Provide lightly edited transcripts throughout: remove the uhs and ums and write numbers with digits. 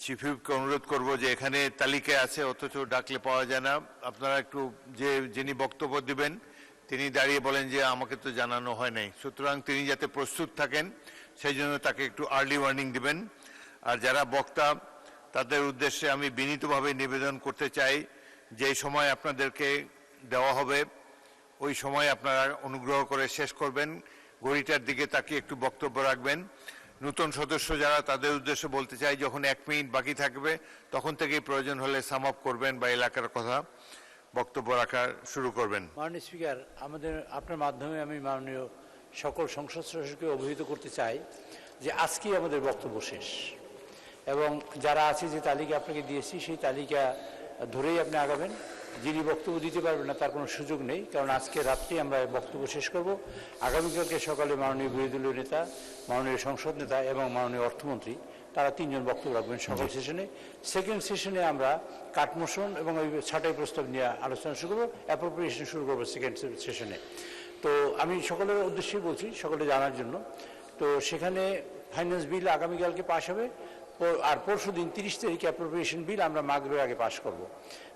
Chief হুইপকে অনুরোধ করব যে এখানে তালিকায় আছে অথচ ডাকলে পাওয়া যায় না, আপনারা একটু যিনি বক্তব্য দিবেন তিনি দাঁড়িয়ে বলেন যে আমাকে তো জানানো হয় নাই। সুতরাং তিনি যাতে প্রস্তুত থাকেন সেই জন্য তাকে একটু আর্লি ওয়ার্নিং দিবেন। আর যারা বক্তা তাদের উদ্দেশ্যে আমি বিনীতভাবে নিবেদন করতে চাই যে সময় আপনাদেরকে দেওয়া হবে ওই সময় আপনারা অনুগ্রহ করে শেষ করবেন, ঘড়িটার দিকে তাকিয়ে একটু বক্তব্য রাখবেন। নতুন সদস্য যারা তাদের উদ্দেশ্যে বলতে চাই যখন 1 মিনিট বাকি থাকবে তখন থেকেই প্রয়োজন হলে সাম আপ করবেন বা এলাকার কথা বক্তব্য রাখা শুরু করবেন। মাননীয় স্পিকার, আপনার মাধ্যমে আমি মাননীয় সকল সংসদ সদস্যকে অবহিত করতে চাই যে আজকেই আমাদের বক্তব্য শেষ এবং যারা আছে যে তালিকা আপনাকে দিয়েছি সেই তালিকা ধরেই আপনি আগাবেন। যিনি বক্তব্য দিতে পারবেন না তার কোনো সুযোগ নেই, কারণ আজকে রাত্রি আমরা বক্তব্য শেষ করব। আগামীকালকে সকালে মাননীয় বিরোধী দলীয় নেতা, মাননীয় সংসদ নেতা এবং মাননীয় অর্থমন্ত্রী তারা 3 জন বক্তব্য রাখবেন সকল সেশনে। সেকেন্ড সেশনে আমরা কাট মোশন এবং ওই ছাঁটাই প্রস্তাব নিয়ে আলোচনা শুরু করবো, অ্যাপ্রোপ্রিয়েশন শুরু করবো সেকেন্ড সেশনে। তো আমি সকলের উদ্দেশ্যেই বলছি, সকলে জানার জন্য। তো সেখানে ফাইন্যান্স বিল আগামীকালকে পাশ হবে, আর পরশু দিন 30 তারিখে অ্যাপ্রোপ্রিয়েশন বিল আমরা মাগরিবের আগে পাশ করব,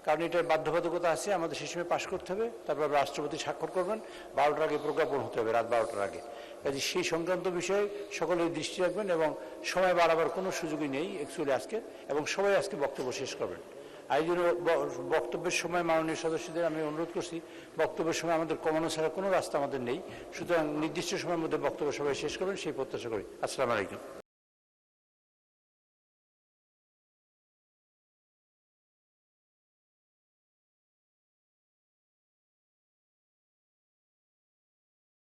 কারণ এটার বাধ্যবাধকতা আছে, আমাদের সেই সময় পাশ করতে হবে। তারপর রাষ্ট্রপতি স্বাক্ষর করবেন, 12টার আগে প্রজ্ঞাপন হতে হবে, রাত 12টার আগে। কাজে সেই সংক্রান্ত বিষয়ে সকলের দৃষ্টি রাখবেন এবং সময় বাড়াবার কোনো সুযোগই নেই অ্যাকচুয়ালি আজকে, এবং সবাই আজকে বক্তব্য শেষ করবেন। এই জন্য বক্তব্যের সময় মাননীয় সদস্যদের আমি অনুরোধ করছি, বক্তব্যের সময় আমাদের কমানো ছাড়া কোনো রাস্তা আমাদের নেই, সুতরাং নির্দিষ্ট সময়ের মধ্যে বক্তব্য সবাই শেষ করবেন সেই প্রত্যাশা করি। আসসালামু আলাইকুম।